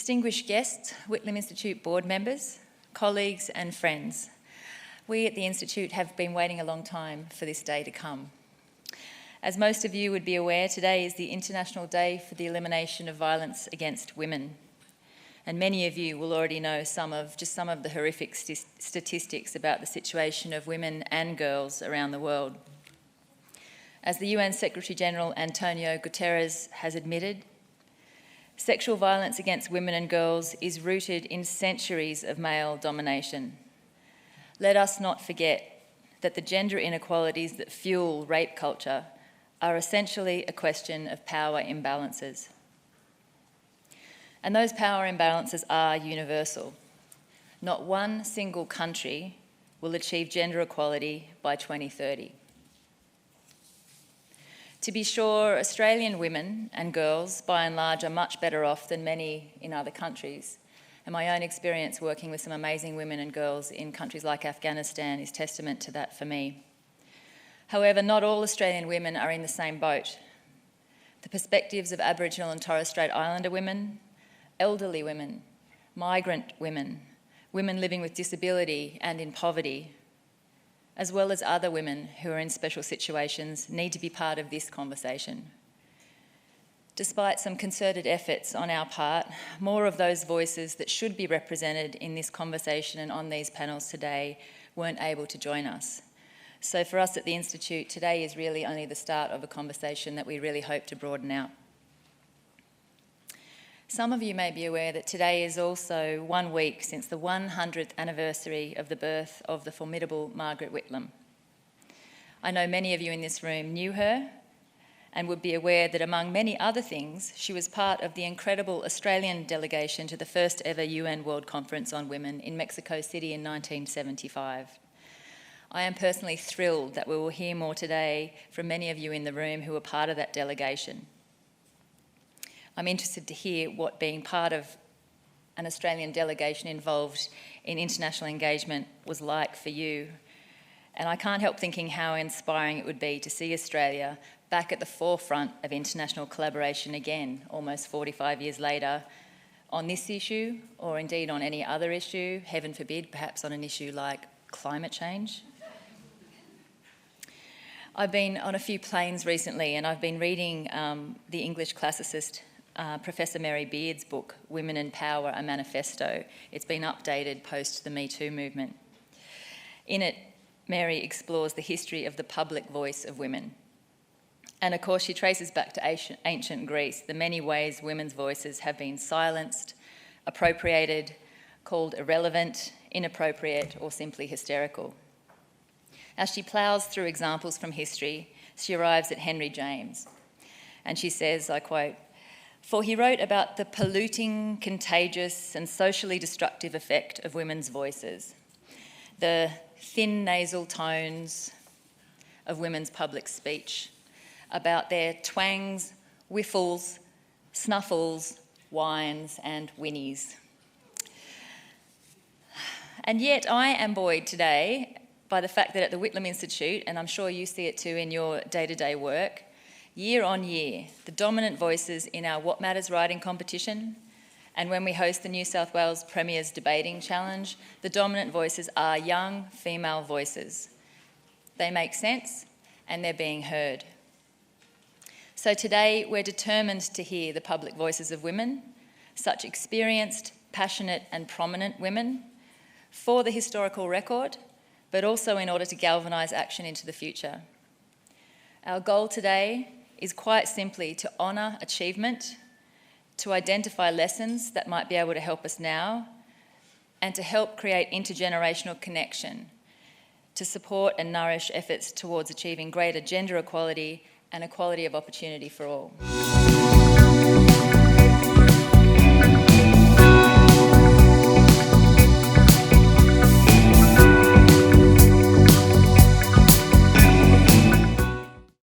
Distinguished guests, Whitlam Institute board members, colleagues and friends, we at the Institute have been waiting a long time for this day to come. As most of you would be aware, today is the International Day for the Elimination of Violence Against Women. And many of you will already know some of the horrific statistics about the situation of women and girls around the world. As the UN Secretary-General Antonio Guterres has admitted, sexual violence against women and girls is rooted in centuries of male domination. Let us not forget that the gender inequalities that fuel rape culture are essentially a question of power imbalances. And those power imbalances are universal. Not one single country will achieve gender equality by 2030. To be sure, Australian women and girls, by and large, are much better off than many in other countries. And my own experience working with some amazing women and girls in countries like Afghanistan is testament to that for me. However, not all Australian women are in the same boat. The perspectives of Aboriginal and Torres Strait Islander women, elderly women, migrant women, women living with disability and in poverty, as well as other women who are in special situations, need to be part of this conversation. Despite some concerted efforts on our part, more of those voices that should be represented in this conversation and on these panels today weren't able to join us. So for us at the Institute, today is really only the start of a conversation that we really hope to broaden out. Some of you may be aware that today is also 1 week since the 100th anniversary of the birth of the formidable Margaret Whitlam. I know many of you in this room knew her and would be aware that among many other things, she was part of the incredible Australian delegation to the first ever UN World Conference on Women in Mexico City in 1975. I am personally thrilled that we will hear more today from many of you in the room who were part of that delegation. I'm interested to hear what being part of an Australian delegation involved in international engagement was like for you. And I can't help thinking how inspiring it would be to see Australia back at the forefront of international collaboration again, almost 45 years later, on this issue, or indeed on any other issue, heaven forbid, perhaps on an issue like climate change. I've been on a few planes recently and I've been reading the English classicist Professor Mary Beard's book, Women and Power, a Manifesto. It's been updated post the Me Too movement. In it, Mary explores the history of the public voice of women. And of course, she traces back to ancient Greece, the many ways women's voices have been silenced, appropriated, called irrelevant, inappropriate, or simply hysterical. As she ploughs through examples from history, she arrives at Henry James. And she says, I quote, "For he wrote about the polluting, contagious and socially destructive effect of women's voices, the thin nasal tones of women's public speech, about their twangs, whiffles, snuffles, whines and whinnies." And yet I am buoyed today by the fact that at the Whitlam Institute, and I'm sure you see it too in your day-to-day work, year on year, the dominant voices in our What Matters writing competition, and when we host the New South Wales Premier's Debating Challenge, the dominant voices are young female voices. They make sense and they're being heard. So today we're determined to hear the public voices of women, such experienced, passionate and prominent women, for the historical record, but also in order to galvanise action into the future. Our goal today is quite simply to honour achievement, to identify lessons that might be able to help us now, and to help create intergenerational connection, to support and nourish efforts towards achieving greater gender equality and equality of opportunity for all.